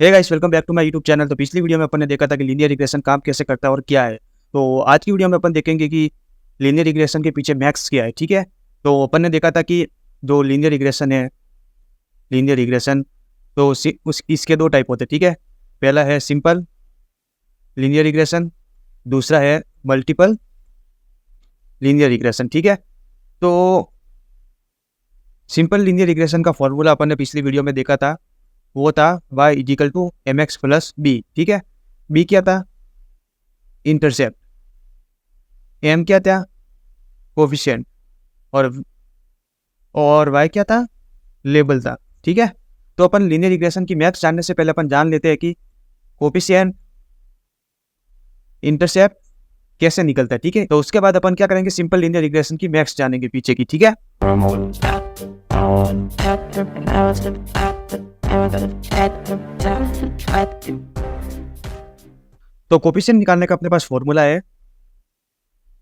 Hey guys, welcome back to my YouTube channel. तो पिछली video में अपन ने देखा था कि लीनियर रिग्रेशन काम कैसे करता है और क्या है। तो आज की वीडियो में अपन देखेंगे कि लीनियर रिग्रेशन के पीछे मैथ्स क्या है। ठीक है, तो अपन ने देखा था कि जो लीनियर रिग्रेशन है, लीनियर रिग्रेशन तो इसके दो टाइप होते हैं। ठीक है, पहला है सिंपल लीनियर रिग्रेशन, दूसरा है मल्टीपल लीनियर रिग्रेशन। ठीक है, तो सिंपल लीनियर रिग्रेशन का फॉर्मूला अपन ने पिछली वीडियो में देखा था, वो था y is equal to M X plus B. ठीक है, b क्या था? इंटरसेप्ट। m क्या था? कोफिशिएंट। और y क्या था? लेबल था। ठीक है, तो अपन लीनियर रिग्रेशन की मैथ्स जानने से पहले अपन जान लेते हैं कि कोफिशिएंट, इंटरसेप्ट कैसे निकलता है। ठीक है, तो उसके बाद अपन क्या करेंगे, सिंपल लीनियर रिग्रेशन की मैथ्स जानेंगे पीछे की। ठीक है, तो कोफिशिएंट निकालने का अपने पास फॉर्मूला है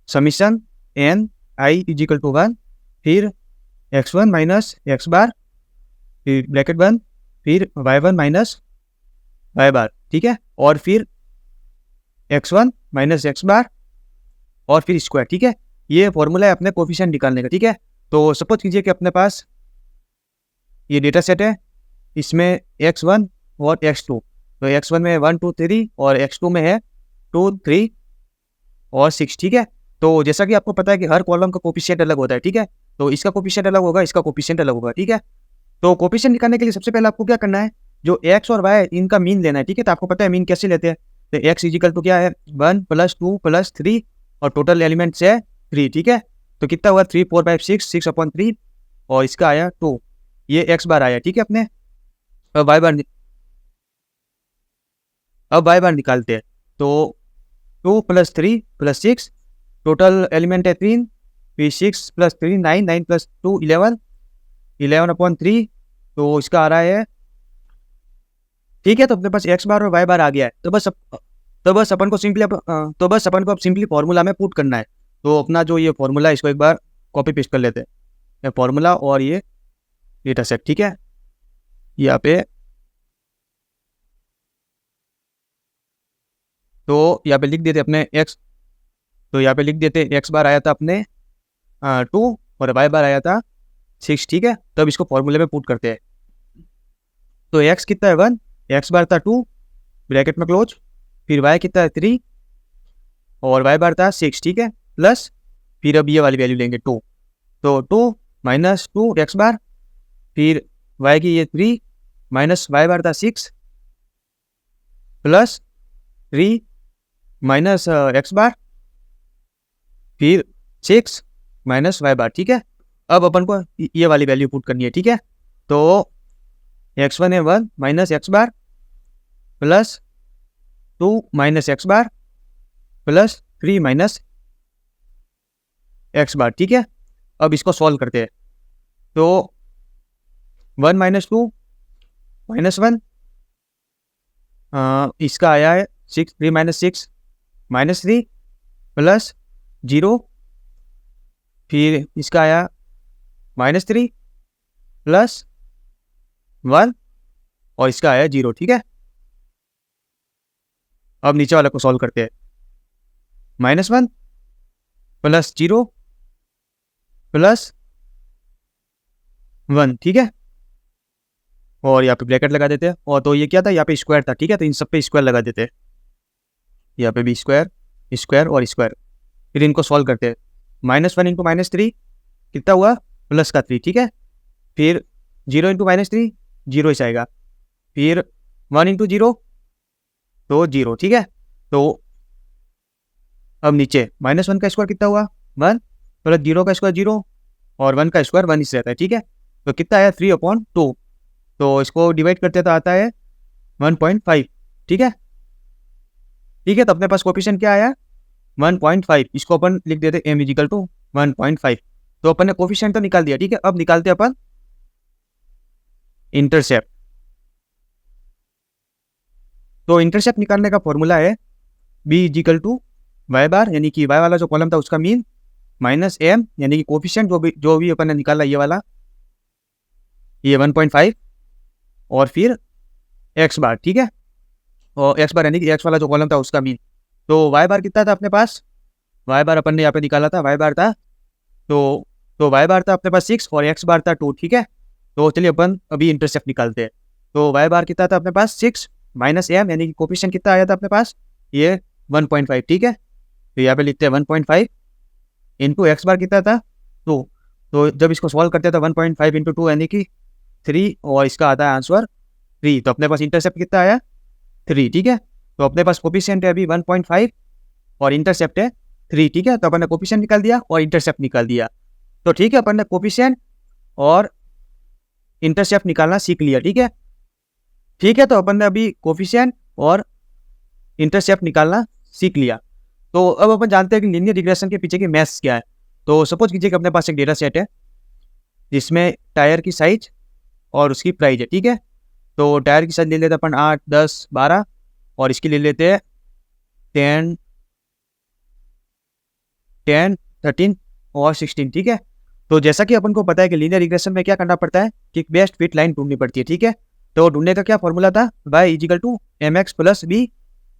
summation n i is equal to 1, फिर x1 माइनस एक्स बार, फिर ब्रैकेट बंद, फिर y1 माइनस y बार। ठीक है, और फिर x1 माइनस एक्स बार और फिर स्क्वायर। ठीक है, ये फॉर्मूला है अपने कोफिशिएंट निकालने का। ठीक है, तो सपोज कीजिए कि अपने पास ये डेटा सेट है, इसमें x1 और x2, तो x1 में 1 2 3 और x2 में है 2 3 और 6। ठीक है, तो जैसा कि आपको पता है कि हर कॉलम का कोफिशिएंट अलग होता है। ठीक है, तो इसका कोफिशिएंट अलग होगा, इसका कोफिशिएंट अलग होगा। ठीक है, तो कोफिशिएंट निकालने के लिए सबसे पहले आपको क्या करना है, जो x और y इनका मीन लेना है। ठीक है, तो आपको पता है मीन कैसे लेते हैं, तो x इजिकल टू क्या है 1 + 2 + 3 और टोटल एलिमेंट्स है 3। ठीक है, तो कितना हुआ 3 4 5 6/3 और इसका आया 2, ये x बार आया। ठीक है, अपने अब y बार निकालते हैं, तो 2 + 3 + 6 टोटल एलिमेंट है 3, फिर 6 + 3 9, 9 + 2 11, 11/3, तो इसका आ रहा है। ठीक है, तो अपने पास x बार और y बार आ गया है, तो बस अपन को अब सिंपली फॉर्मूला में पुट करना है। तो अपना जो ये फॉर्मूला है इसको एक बार कॉपी पेस्ट कर लेते हैं, ये फॉर्मूला और ये डेटा सेट। ठीक है, यहाँ पे तो यहाँ पे लिख देते अपने x, तो यहाँ पे लिख देते x बार आया था अपने 2 और y बार आया था 6। ठीक है, तब इसको फॉर्मूले में पुट करते हैं, तो x कितना है 1, x बार था 2 ब्रैकेट में क्लोज, फिर y कितना है 3 और y बार था 6। ठीक है, प्लस फिर अब ये वाली वैल्यू लेंगे 2, तो 2 माइनस 2 x बार, फिर y की ये 3 माइनस y बार था 6 प्लस 3 माइनस एक्स बार, फिर 6 माइनस y बार। ठीक है, अब अपन को ये वाली वैल्यू पुट करनी है। ठीक है, तो x1 है 1 माइनस एक्स बार प्लस 2 माइनस एक्स बार प्लस 3 माइनस एक्स बार। ठीक है, अब इसको सॉल्व करते हैं, तो 1 माइनस 2 माइनस 1, इसका आया है 6, 3 माइनस 6 माइनस 3 प्लस 0, फिर इसका आया -3 प्लस 1 और इसका आया 0। ठीक है, अब नीचे वाला को सॉल्व करते हैं, -1 प्लस 0 प्लस 1। ठीक है, और यहाँ पे ब्रैकेट लगा देते हैं, और तो ये क्या था, यहाँ पे स्क्वायर था। ठीक है, तो इन सब पे स्क्वायर लगा देते हैं, यहाँ पे भी स्क्वायर, स्क्वायर और स्क्वायर, फिर इनको सॉल्व करते हैं। -1 इंटू -3 कितना हुआ, प्लस का 3। ठीक है, फिर 0 इंटू -3 0 ही आएगा, फिर 1 इंटू 0 तो 0। ठीक है, तो अब नीचे -1 का स्क्वायर कितना हुआ 1 प्लस 0 का स्क्वायर 0 और 1 का स्क्वायर 1 ही रहता है। ठीक है, तो कितना आया 3/2, तो इसको डिवाइड करते तो आता है 1.5। ठीक है, ठीक है, तो अपने पास कोफिशिएंट क्या आया 1.5, इसको अपन लिख देते m इजिकल टू 1.5, तो अपन ने कोफिशिएंट तो निकाल दिया। ठीक है, अब निकालते अपन इंटरसेप्ट। तो इंटरसेप्ट निकालने का फॉर्मूला है b इजिकल टू y बार, यानी कि y वाला जो कॉलम था उसका मीन, माइनस m यानी कि कोफिशिएंट जो भी अपन ने निकाला ये वाला, ये 1.5 और फिर एक्स बार, ठीक है, और एक्स बार यानी कि एक्स वाला जो कॉलम था उसका मीन। तो वाई बार कितना था अपने पास, वाई बार अपन ने यहाँ पे निकाला था, वाई बार था तो वाई बार था अपने पास 6 और एक्स बार था 2, ठीक है। तो चलिए अपन अभी इंटरसेप्ट निकालते हैं। तो वाई बार कितना था अपने पास 6 माइनस एम यानी कि कोफिशिएंट कितना आया था अपने पास, ये 1.5, ठीक है। तो यहाँ पे लिखते हैं 1.5 इंटू एक्स बार कितना था 2। तो जब इसको सॉल्व करते हैं तो 1.5 इंटू 2 यानी कि 3 और इसका आता है आंसर 3। तो अपने पास इंटरसेप्ट कितना आया 3, ठीक है। तो अपने पास कोफिशिएंट है अभी 1.5 और इंटरसेप्ट है 3, ठीक है। तो अपन ने कोफिशिएंट निकाल दिया और इंटरसेप्ट निकाल दिया। तो ठीक है, अपन ने कोफिशिएंट और इंटरसेप्ट निकालना सीख लिया, ठीक है। ठीक है, तो अपन ने अभी कोफिशिएंट और इंटरसेप्ट निकालना सीख लिया। तो अब अपन जानते हैं कि लीनियर रिग्रेशन के पीछे की मैथ्स क्या है। तो सपोज कीजिए कि अपने पास एक डेटा सेट है जिसमें टायर की साइज और उसकी प्राइस है, ठीक है। तो टायर की साइज ले लेते हैं अपन 8, 10, 12 और इसकी ले लेते हैं 10, 13 और 16, ठीक है। तो जैसा कि अपन को पता है कि लीनियर रिग्रेशन में क्या करना पड़ता है कि बेस्ट फिट लाइन ढूंढनी पड़ती है, ठीक है। तो ढूंढने का क्या फॉर्मूला था, y is equal to M X plus B,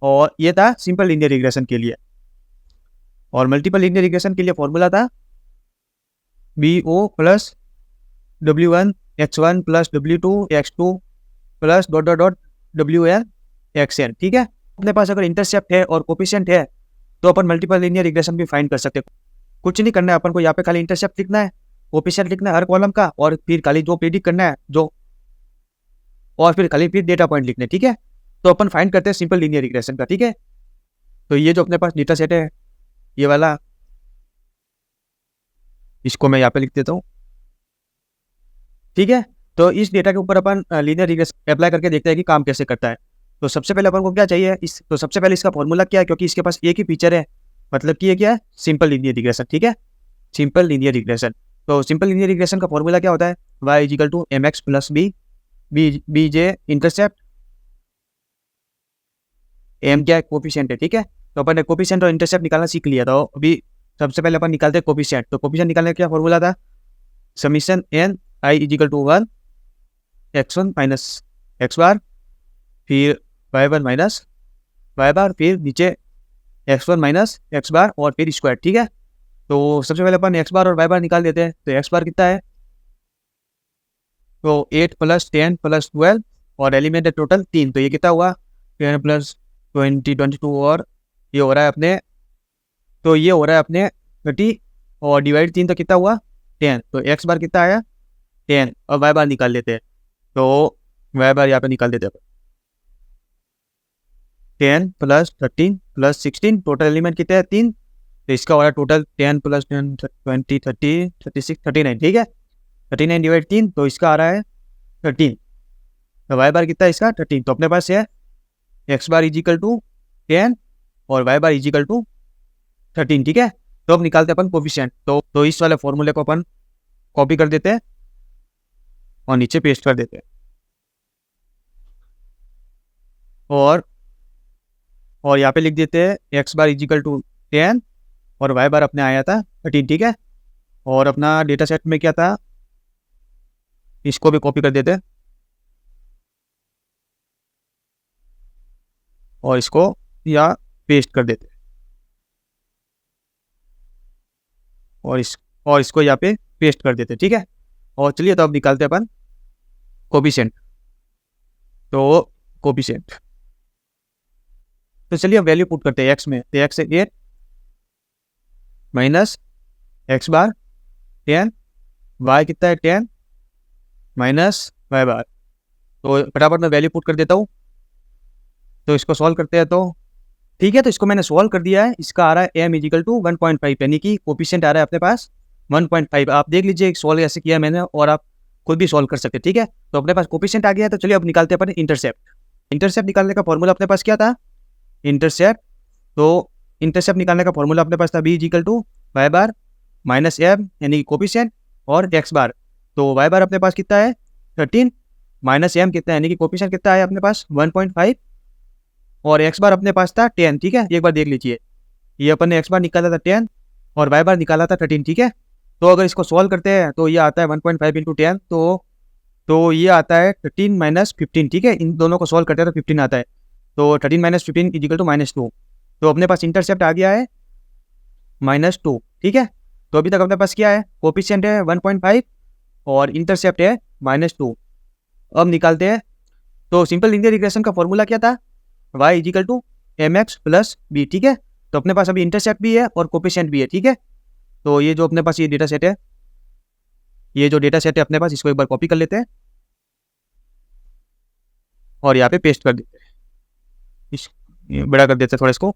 और ये था सिंपल लीनियर रिग्रेशन के लिए। और मल्टीपल लीनियर रिग्रेशन के लिए फॉर्मूला था B O plus W1 x1 plus W2 x2 plus dot dot dot WN xn, ठीक है। अपने पास अगर इंटरसेप्ट है और कोफिशिएंट है तो अपन मल्टीपल लीनियर रिग्रेशन भी फाइंड कर सकते हैं। कुछ नहीं करना है अपन को, यहाँ पे खाली इंटरसेप्ट लिखना है, कोफिशिएंट लिखना है हर कॉलम का, और फिर खाली जो प्रेडिक्ट करना है जो, और फिर डेटा पॉइंट लिखने, ठीक है। तो अपन फाइंड करते हैं सिंपल लीनियर रिग्रेशन का, ठीक है। तो ये जो अपने पास डेटा सेट है ये वाला, इसको मैं यहाँ पे लिख देता हूँ, ठीक है। तो इस डेटा के ऊपर अपन लीनियर रिग्रेशन अप्लाई करके देखते हैं कि काम कैसे करता है। तो सबसे पहले अपन को क्या चाहिए, तो सबसे पहले इसका फॉर्मूला क्या है, क्योंकि इसके पास एक ही फीचर है, मतलब कि ये क्या है, सिंपल लीनियर रिग्रेशन, ठीक है, सिंपल लीनियर रिग्रेशन। तो सिंपल लीनियर रिग्रेशन का फॉर्मूला क्या होता है, y is equal to M X plus B जे इंटरसेप्ट, एम क्या है, कोफिशिएंट है, ठीक है। तो अपन ने कोफिशिएंट और इंटरसेप्ट निकालना सीख लिया। तो अभी सबसे पहले अपन निकालते हैं कोफिशिएंट। तो कोफिशिएंट निकालने का क्या फॉर्मूला था, summation n i equal to 1 x1 minus x bar, फिर y1 माइनस y बार, फिर नीचे x1 माइनस एक्स बार और फिर स्क्वायर, ठीक है। तो सबसे पहले अपन एक्स बार और y बार निकाल देते हैं। तो एक्स बार कितना है, तो 8 प्लस 10 प्लस 12 और एलिमेंट है टोटल 3, तो ये कितना हुआ 10 प्लस 20 22 और ये हो रहा है अपने, तो ये हो रहा है अपने 30 और डिवाइड 3 तो कितना हुआ 10। तो एक्स बार कितना आया 10 और y बार निकाल लेते हैं। तो y बार यहाँ पे निकाल देते हैं 10 प्लस 13 प्लस 16, टोटल एलिमेंट कितने हैं 3, तो इसका हो रहा है टोटल 10 प्लस 10 20 30 36 39, ठीक है। 39 डिवाइड 3 तो इसका आ रहा है 13, तो y बार कितना है इसका 13। तो अपने पास है एक्स बार इजिकल टू 10 और y बार इजिकल टू 13, ठीक है। तो अब निकालते हैं अपन कोफिशिएंट। तो इस वाले फॉर्मूले को अपन कॉपी कर देते हैं और नीचे पेस्ट कर देते हैं, और यहाँ पे लिख देते हैं एक्स बार इजिकल टू 10 और y बार अपने आया था 13, ठीक है। और अपना डेटा सेट में क्या था, इसको भी कॉपी कर देते हैं और इसको या पेस्ट कर देते हैं, और इसको यहाँ पे पेस्ट कर देते हैं, ठीक है। और चलिए तो अब निकालते हैं अपन कोफिशिएंट। तो कोफिशिएंट, तो चलिए अब वैल्यू पुट करते हैं एक्स में। तो एक्स है 8 माइनस एक्स बार 10, वाई कितना है 10 माइनस वाई बार। तो फटाफट मैं वैल्यू पुट कर देता हूँ। तो इसको सॉल्व करते हैं, तो ठीक है। तो इसको मैंने सॉल्व कर दिया है, इसका आ रहा है एम इजिकल टू 1.5 यानी कि कोफिशिएंट आ रहा है अपने पास 1.5। आप देख लीजिए सॉल्व ऐसे किया मैंने, और आप खुद भी सॉल्व कर सकते हैं, ठीक है। तो अपने पास कोफिशिएंट आ गया है। तो चलिए अब निकालते हैं अपन इंटरसेप्ट। इंटरसेप्ट निकालने का फॉर्मूला अपने पास क्या था, इंटरसेप्ट, तो इंटरसेप्ट निकालने का फॉर्मूला अपने पास था B equal to Y bar minus M यानी कि कोफिशिएंट और एक्स बार। तो वाई बार अपने पास कितना है 13 माइनस एम कितना है यानी कि कोफिशिएंट कितना है अपने पास 1.5 और एक्स बार अपने पास था 10, ठीक है। एक बार देख लीजिए, ये अपन ने एक्स बार निकाला था 10 और वाई बार निकाला था 13, ठीक है। तो अगर इसको सॉल्व करते हैं तो ये आता है 1.5 इंटू 10, तो तो ये आता है 13 माइनस 15, ठीक है। इन दोनों को सॉल्व करते हैं तो 15 आता है। तो 13 माइनस 15 इजिकल टू -2। तो अपने पास इंटरसेप्ट आ गया है -2, ठीक है। तो अभी तक अपने पास क्या है, कोफिशिएंट है 1.5 और इंटरसेप्ट है -2। अब निकालते हैं। तो सिंपल लीनियर रिग्रेशन का फॉर्मूला क्या था, y is equal to mx plus b, ठीक है। तो अपने पास अभी इंटरसेप्ट भी है और कोफिशिएंट भी है, ठीक है। तो ये जो अपने पास ये डेटा सेट है, ये जो डेटा सेट है अपने पास, इसको एक बार कॉपी कर लेते हैं और यहाँ पे पेस्ट कर देते हैं। ये बड़ा कर देते हैं थोड़ा इसको,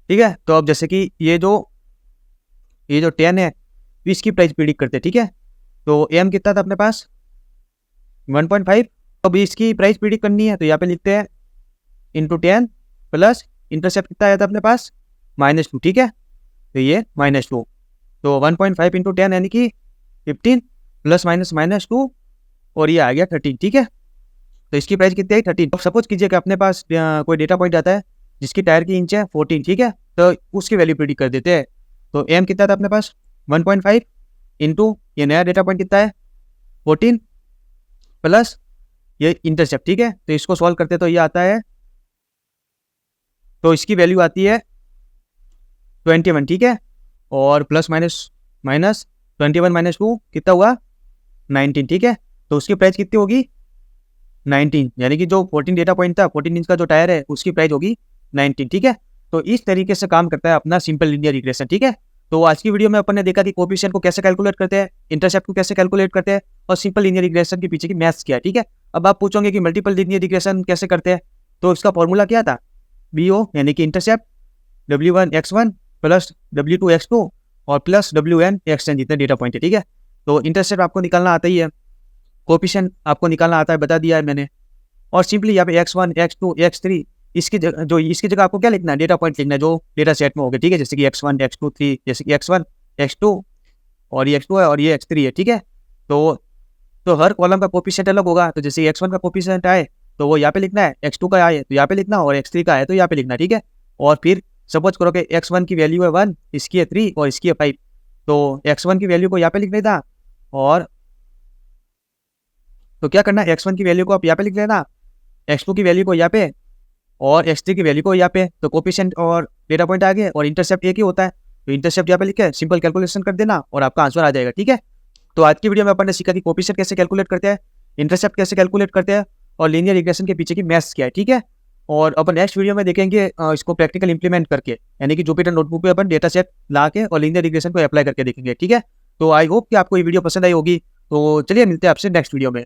ठीक है। तो अब जैसे कि ये जो 10 है, इसकी प्राइस प्रिडिक्ट करते हैं, ठीक है। तो एम कितना था अपने पास 1.5। अब इसकी प्राइस प्रिडिक्ट करनी है तो यहाँ पे लिखते हैं इंटू 10 प्लस इंटरसेप्ट कितना आया था अपने पास -2, ठीक है। तो ये -2, तो 1.5 इंटू 10 यानी कि 15 प्लस माइनस -2 और ये आ गया 13, ठीक है। तो इसकी प्राइस कितनी है 13। अब सपोज कीजिए कि अपने पास कोई डेटा पॉइंट आता है जिसकी टायर की इंच है 14, ठीक है। तो उसकी वैल्यू प्रिडिक्ट कर देते हैं। तो एम कितना था अपने पास 1.5 इंटू ये नया डेटा पॉइंट कितना है 14 प्लस ये इंटरसेप्ट, ठीक है। तो इसको सॉल्व करते तो ये आता है, तो इसकी वैल्यू आती है 21, ठीक है। और प्लस माइनस 21 -2 कितना हुआ 19, ठीक है। तो उसकी प्राइस कितनी होगी 19, यानी कि जो 14 डेटा पॉइंट था 14 इंच का जो टायर है उसकी प्राइस होगी 19, ठीक है। तो इस तरीके से काम करता है अपना सिंपल लीनियर रिग्रेशन, ठीक है। तो आज की वीडियो में अपन ने देखा कि कोफिशिएंट को कैसे कैलकुलेट करते हैं, इंटरसेप्ट को कैसे कैलकुलेट करते हैं और सिंपल लीनियर रिग्रेशन के पीछे की मैथ्स क्या है, ठीक है। अब आप पूछोगे कि मल्टीपल लीनियर रिग्रेशन कैसे करते हैं, तो इसका फॉर्मूला क्या था, BO यानी कि intercept W1 x1 plus W2 x2 और प्लस WN xn जितने डेटा पॉइंट है, ठीक है। तो इंटरसेप्ट आपको निकालना आता ही है, कोफिशिएंट आपको निकालना आता है, बता दिया है मैंने। और सिंपली यहाँ पे x1 x2 x3 इसकी जगह आपको क्या लिखना है, डेटा पॉइंट लिखना है जो डेटा सेट में हो गए, ठीक है। जैसे कि x1 x2 3, जैसे कि x1 x2 और ये x2 है और ये x3 है, ठीक है। तो हर कॉलम का कोफिशिएंट अलग होगा। तो जैसे x1 का कोफिशिएंट आए तो वो यहाँ पे लिखना है, x2 का आए तो यहाँ पे लिखना, और x3 का आए तो यहाँ पे लिखना, ठीक है। और फिर सपोज करो कि x1 की वैल्यू है 1, इसकी है 3 और इसकी है 5, तो x1 की वैल्यू को यहाँ पे लिख लेना, और तो क्या करना है, x1 की वैल्यू को आप यहाँ पे लिख लेना, x2 की वैल्यू को यहाँ पे और x3 की वैल्यू को यहाँ पे। तो कोफिशिएंट और डेटा पॉइंट आ गए और इंटरसेप्ट एक ही होता है, तो इंटरसेप्ट यहाँ पे लिख के सिंपल कैलकुलेशन कर देना और आपका आंसर आ जाएगा, ठीक है। तो आज की वीडियो में अपन ने सीखा कि कोफिशिएंट कैसे कैलकुलेट करते हैं, इंटरसेप्ट कैसे कैलकुलेट करते हैं और लीनियर रिग्रेशन के पीछे की मैथ्स क्या है, ठीक है। और अपन नेक्स्ट वीडियो में देखेंगे इसको प्रैक्टिकल इंप्लीमेंट करके, यानी कि जुपिटर नोटबुक पे अपन डेटा सेट ला के और लीनियर रिग्रेशन को अप्लाई करके देखेंगे, ठीक है। तो आई होप कि आपको ये वीडियो पसंद आई होगी। तो चलिए मिलते हैं आपसे नेक्स्ट वीडियो में।